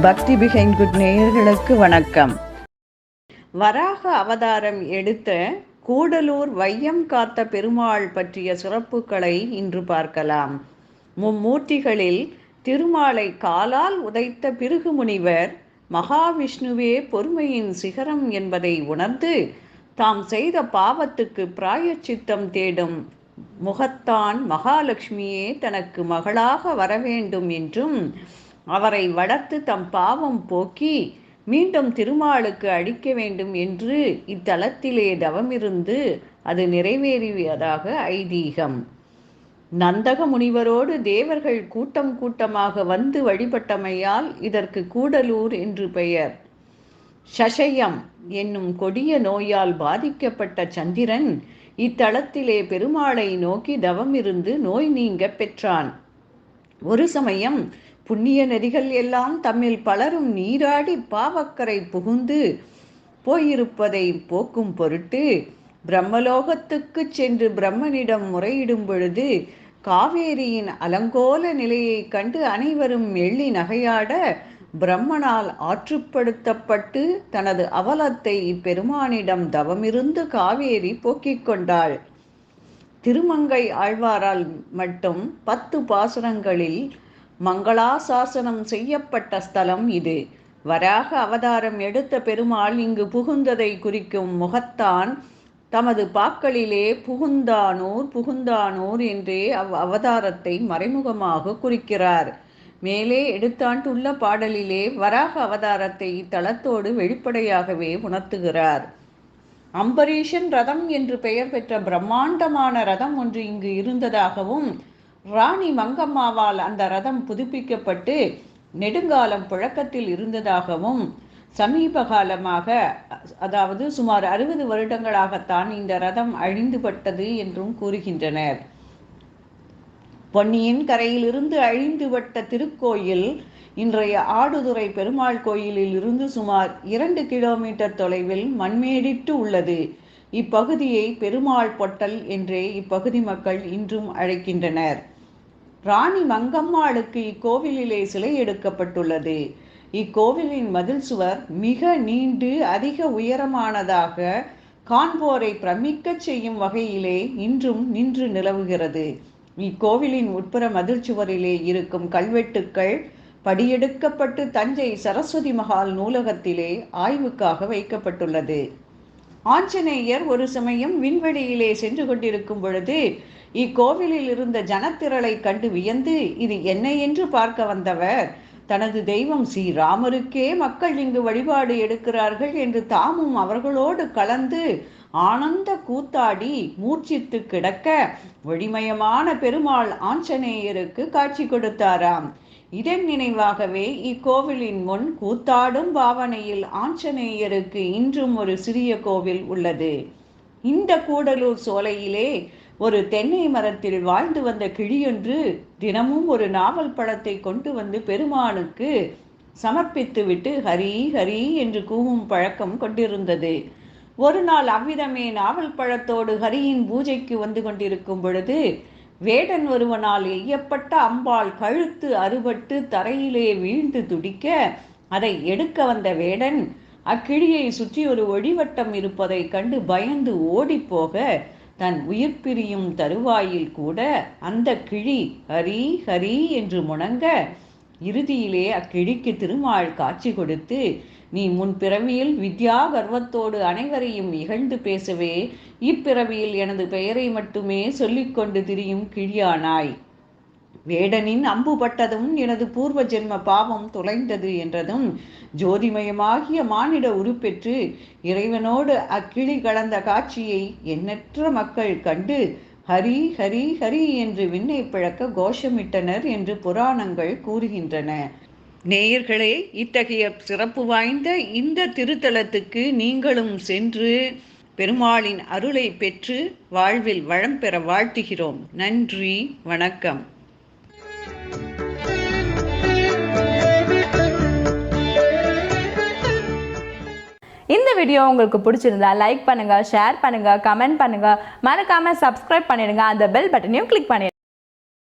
பக்தி behind good நேயர்களுக்கு வணக்கம். வராக அவதாரம் எடுத்த கூடலூர் வையம் காத்த பெருமாள் பற்றிய சிறப்புகளை இன்று பார்க்கலாம். மும்மூர்த்திகளில் திருமாலை காலால் உதைத்த பிருகு முனிவர் மகாவிஷ்ணுவே பொறுமையின் சிகரம் என்பதை உணர்ந்து தாம் செய்த பாவத்துக்கு பிராயச்சித்தம் தேடும் முகத்தான் மகாலட்சுமியே தனக்கு மகளாக வரவேண்டும் என்றும் அவரை வளர்த்து தம் பாவம் போக்கி மீண்டும் திருமாலுக்கு அளிக்க வேண்டும் என்று இத்தலத்திலே தவமிருந்து அது நிறைவேறியதாக ஐதீகம். நந்தக முனிவரோடு தேவர்கள் கூட்டம் கூட்டமாக வந்து வழிபட்டமையால் இதற்கு கூடலூர் என்று பெயர். சசயம் என்னும் கொடிய நோயால் பாதிக்கப்பட்ட சந்திரன் இத்தலத்திலே பெருமாளை நோக்கி தவமிருந்து நோய் நீங்க பெற்றான். ஒரு சமயம் புண்ணிய நதிகள் எல்லாம் தம்மில் பலரும் நீராடி பாவக்கரை புகுந்து போயிருப்பதை போக்கும் பொருட்டு பிரம்மலோகத்துக்கு சென்று பிரம்மனிடம் முறையிடும் பொழுது காவேரியின் அலங்கோல நிலையை கண்டு அனைவரும் எள்ளி நகையாட பிரம்மனால் ஆற்றுப்படுத்தப்பட்டு தனது அவலத்தை இப்பெருமானிடம் தவமிருந்து காவேரி போக்கிக் கொண்டாள். திருமங்கை ஆழ்வாரால் மட்டும் 10 பாசுரங்களில் மங்களாசாசனம் செய்யப்பட்ட ஸ்தலம் இது. வராக அவதாரம் எடுத்த பெருமாள் இங்கு புகுந்ததை குறிக்கும் முகத்தான் தமது பாக்களிலே புகுந்தானூர் என்றே அவதாரத்தை மறைமுகமாக குறிக்கிறார். மேலே எடுத்தாண்டுள்ள பாடலிலே வராக அவதாரத்தை இத்தலத்தோடு வெளிப்படையாகவே உணர்த்துகிறார். அம்பரீஷன் ரதம் என்று பெயர் பெற்ற பிரம்மாண்டமான ரதம் ஒன்று இங்கு இருந்ததாகவும் ராணி மங்கம்மாவால் அந்த ரதம் புதுப்பிக்கப்பட்டு நெடுங்காலம் புழக்கத்தில் இருந்ததாகவும் சமீப காலமாக, அதாவது சுமார் 60 வருடங்களாகத்தான் இந்த ரதம் அழிந்துபட்டது என்றும் கூறுகின்றனர். பொன்னியின் கரையிலிருந்து அழிந்துபட்ட திருக்கோயில் இன்றைய ஆடுதுறை பெருமாள் கோயிலில் இருந்து சுமார் 2 கிலோமீட்டர் தொலைவில் மண்மேடிட்டு உள்ளது. இப்பகுதியை பெருமாள் பொட்டல் என்றே இப்பகுதி மக்கள் இன்றும் அழைக்கின்றனர். ராணி மங்கம்மாளுக்கு இக்கோவிலிலே சிலை எடுக்கப்பட்டுள்ளது. இக்கோவிலின் மதில் சுவர் மிக நீண்டு அதிக உயரமானதாக காண்போரை பிரமிக்க செய்யும் வகையிலே இன்றும் நின்று நிலவுகிறது. இக்கோவிலின் உட்புற மதில் சுவரிலே இருக்கும் கல்வெட்டுக்கள் படியெடுக்கப்பட்டு தஞ்சை சரஸ்வதி மகால் நூலகத்திலே ஆய்வுக்காக வைக்கப்பட்டுள்ளது. ஆஞ்சநேயர் ஒரு சமயம் விண்வெளியிலே சென்று கொண்டிருக்கும் பொழுது இக்கோவிலில் இருந்த ஜனத்திரளை கண்டு வியந்து இது என்ன என்று பார்க்க வந்தவர் தனது தெய்வம் ஸ்ரீராமருக்கே மக்கள் இங்கு வழிபாடு எடுக்கிறார்கள் என்று தாமும் அவர்களோடு கலந்து ஆனந்த கூத்தாடி மூர்ச்சித்து கிடக்க ஒளிமயமான பெருமாள் ஆஞ்சநேயருக்கு காட்சி கொடுத்தாராம். இதன் நினைவாகவே இக்கோவிலின் முன் கூத்தாடும் பாவனையில் ஆஞ்சநேயருக்கு இன்றும் ஒரு சிறிய கோவில் உள்ளது. இந்த கூடலூர் சோலையிலே ஒரு தென்னை மரத்தில் வாழ்ந்து வந்த கிளியொன்று தினமும் ஒரு நாவல் பழத்தை கொண்டு வந்து பெருமானுக்கு சமர்ப்பித்து விட்டு ஹரி ஹரி என்று கூவும் பழக்கம் கொண்டிருந்தது. ஒரு நாள் அவ்விதமே நாவல் பழத்தோடு ஹரியின் பூஜைக்கு வந்து கொண்டிருக்கும் பொழுது வேடன் ஒருவனால் எய்யப்பட்ட அம்பாள் கழுத்து அறுபட்டு தரையிலே வீழ்ந்து துடிக்க அதை எடுக்க வந்த வேடன் அக்கிளியை சுற்றி ஒரு ஒளிவட்டம் இருப்பதை கண்டு பயந்து ஓடிப்போக தன் உயிர் பிரியும் தருவாயில் கூட அந்த கிளி ஹரி ஹரி என்று முழங்க இறுதியிலே அக்கிளிக்கு திருமால் காட்சி கொடுத்து நீ முன்பிறவியில் வித்யா கர்வத்தோடு அனைவரையும் இகழ்ந்து பேசவே இப்பிறவியில் எனது பெயரை மட்டுமே சொல்லிக்கொண்டு திரியும் கிளியானாய். வேடனின் அம்பு பட்டதும் எனது பூர்வ ஜென்ம பாவம் தொலைந்தது என்றதும் ஜோதிமயமாகிய மானிட உருப்பெற்று இறைவனோடு அக்கிளி கலந்த காட்சியை எண்ணற்ற மக்கள் கண்டு ஹரி ஹரி ஹரி என்று விண்ணை பிழக்க கோஷமிட்டனர் என்று புராணங்கள் கூறுகின்றன. நேயர்களே, இத்தகைய சிறப்பு வாய்ந்த இந்த திருத்தலத்துக்கு நீங்களும் சென்று பெருமாளின் அருளை பெற்று வாழ்வில் வளம் பெற வாழ்த்துகிறோம். நன்றி, வணக்கம். இந்த வீடியோ உங்களுக்கு பிடிச்சிருந்தா லைக் பண்ணுங்கள், ஷேர் பண்ணுங்கள், கமெண்ட் பண்ணுங்கள், மறக்காமல் சப்ஸ்கிரைப் பண்ணிடுங்க. அந்த பெல் பட்டனையும் கிளிக் பண்ணிடுங்க.